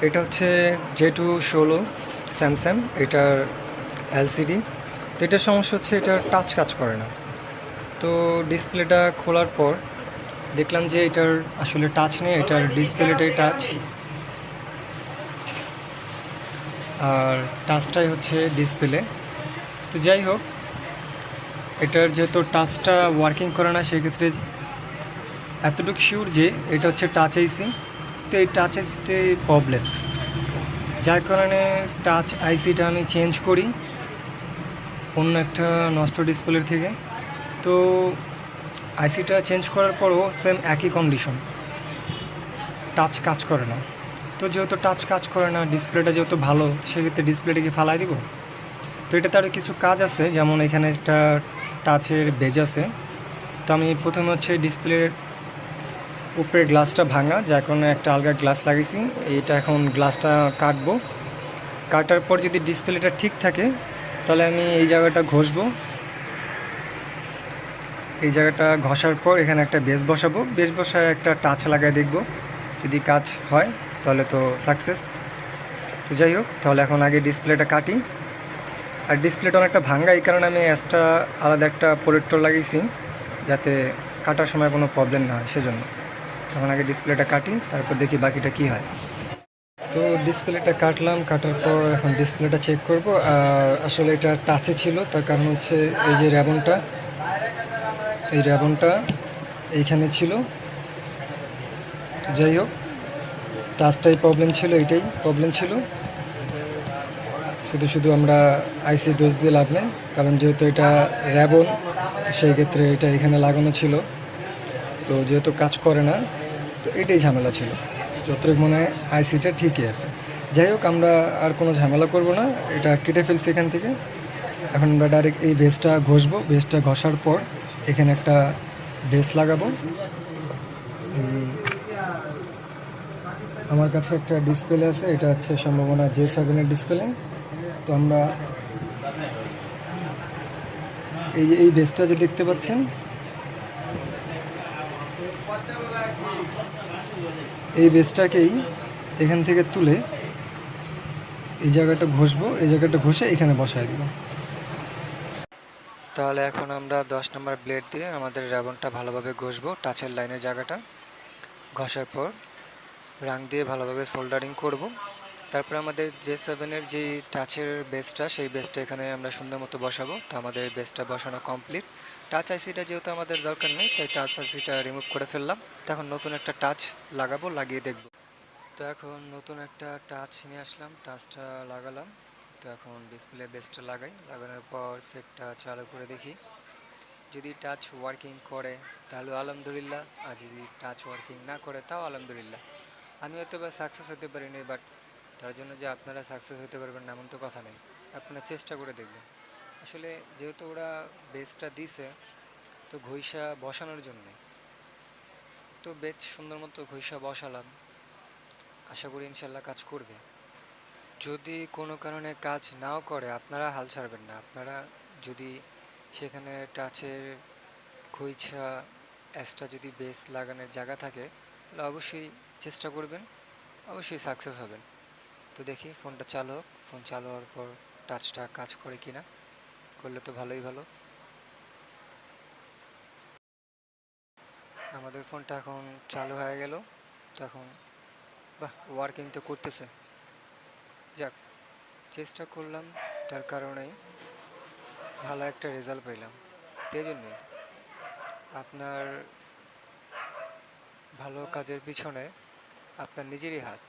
এটা হচ্ছে J216 Samsung, এটার এলসিডি। তো এটার সমস্যা হচ্ছে এটার টাচ কাজ করে না। তো ডিসপ্লেটা খোলার পর দেখলাম যে এটার আসলে টাচ নেই, এটার ডিসপ্লেটাই টাচ, আর টাচটাই হচ্ছে ডিসপ্লে। তো যাই হোক, এটার যেহেতু টাচটা ওয়ার্কিং করে না, সেক্ষেত্রে এতটুকু শিওর যে এটা হচ্ছে টাচ আইসি। তো এই টাচ আইসিটাই প্রবলেম, যার কারণে টাচ আইসিটা আমি চেঞ্জ করি অন্য একটা নষ্ট ডিসপ্লের থেকে। তো আইসিটা চেঞ্জ করার পরও সেম একই কন্ডিশন, টাচ কাজ করে না। তো যেহেতু টাচ কাজ করে না, ডিসপ্লেটা যেহেতু ভালো, সেক্ষেত্রে ডিসপ্লেটাকে ফালাই দিব। তো এটাতে আরও কিছু কাজ আছে, যেমন এখানে একটা টাচের বেজ আছে। তো আমি প্রথমে হচ্ছে ডিসপ্লের উপরের গ্লাসটা ভাঙা, যার কারণে একটা আলগা গ্লাস লাগিয়েছি। এইটা এখন গ্লাসটা কাটবো। কাটার পর যদি ডিসপ্লেটা ঠিক থাকে, তাহলে আমি এই জায়গাটা ঘষবো। এই জায়গাটা ঘষার পর এখানে একটা বেস বসাবো, বেস বসায় একটা টাচ লাগায় দেখব, যদি কাজ হয় তাহলে তো সাকসেস। তো যাই হোক, তাহলে এখন আগে ডিসপ্লেটা কাটি। আর ডিসপ্লেটা অনেকটা ভাঙ্গা, এই কারণে আমি এক্সট্রা আলাদা একটা প্রোটেক্টর লাগিয়েছি, যাতে কাটার সময় কোনো প্রবলেম না হয়, সেজন্য। এখন আগে ডিসপ্লেটা কাটি, তারপর দেখি বাকিটা কী হয়। তো ডিসপ্লেটা কাটলাম, কাটার পর এখন ডিসপ্লেটা চেক করব। আর আসলে এটা টাচে ছিল, তার কারণ হচ্ছে এই যে র্যাবনটা, এই র্যাবনটা এইখানে ছিল। তো যাই হোক, টাচটাই প্রবলেম ছিল, এটাই প্রবলেম ছিল। শুধু শুধু আমরা আইসি দোষ দিয়ে লাভ নেই, কারণ যেহেতু এটা র্যাবন, সেই ক্ষেত্রে এটা এখানে লাগানো ছিল। তো যেহেতু কাজ করে না, তো এটাই ঝামেলা ছিল। যতটুকু মনে হয় আইসিটা ঠিকই আছে। যাই হোক, আমরা আর কোনো ঝামেলা করব না, এটা কেটে ফেলছি এখান থেকে। এখন আমরা ডাইরেক্ট এই বেসটা ঘষবো। বেসটা ঘষার পর এখানে একটা বেস লাগাবো। আমার কাছে একটা ডিসপ্লে আছে, এটা হচ্ছে সম্ভাবনা J7-এর ডিসপ্লে। তো আমরা এই যে এই বেসটা যে দেখতে পাচ্ছেন, এই বেসটাকেই এখান থেকে তুলে এই জায়গাটা ঘষবো, এই জায়গাটা ঘষে এখানে বসায় দিব। তাহলে এখন আমরা 10 নম্বর ব্লেড দিয়ে আমাদের র্যাবনটা ভালোভাবে ঘষবো, টাচের লাইনের জায়গাটা ঘষার পর রাং দিয়ে ভালোভাবে সোল্ডারিং করব। তারপর আমাদের J7-এর যে টাচের বেসটা, সেই বেসটা এখানে আমরা সুন্দর মতো বসাবো। তো আমাদের বেসটা বসানো কমপ্লিট। টাচ আইসিটা যেহেতু আমাদের দরকার নেই, তাই টাচ আইসিটা রিমুভ করে ফেললাম। তো এখন নতুন একটা টাচ লাগাবো, লাগিয়ে দেখব। তো এখন নতুন একটা টাচ নিয়ে আসলাম, টাচটা লাগালাম। তো এখন ডিসপ্লে বেসটা লাগাই, লাগানোর পর সেটটা চালু করে দেখি। যদি টাচ ওয়ার্কিং করে তাহলে আলহামদুলিল্লাহ, আর যদি টাচ ওয়ার্কিং না করে তাও আলহামদুলিল্লাহ। আমি হয়তো বা সাকসেস হতে পারিনি, বাট তার জন্য যে আপনারা সাকসেস হতে পারবেন না এমন তো কথা নেই। আপনারা চেষ্টা করে দেখবেন। আসলে যেহেতু ওরা বেসটা দিছে, তো ঘষা বসানোর জন্যে, তো বেশ সুন্দর মতো ঘষা বসালাম। আশা করি ইনশাল্লাহ কাজ করবে। যদি কোনো কারণে কাজ নাও করে, আপনারা হাল ছাড়বেন না। আপনারা যদি সেখানে টাচের খইচা এক্সট্রা যদি বেস লাগানোর জায়গা থাকে, তাহলে অবশ্যই চেষ্টা করবেন, অবশ্যই সাকসেস হবেন। তো দেখি ফোনটা চালু হোক, ফোন চালু হওয়ার পর টাচটা কাজ করে কিনা, করলে তো ভালোই ভালো। আমাদের ফোনটা এখন চালু হয়ে গেল। তো এখন বাহ, ওয়ার্কিং তো করতেছে। যাক, চেষ্টা করলাম, তার কারণেই ভালো একটা রেজাল্ট পেলাম। সেই জন্যই আপনার ভালো কাজের পিছনে আপনার নিজেরই হাত।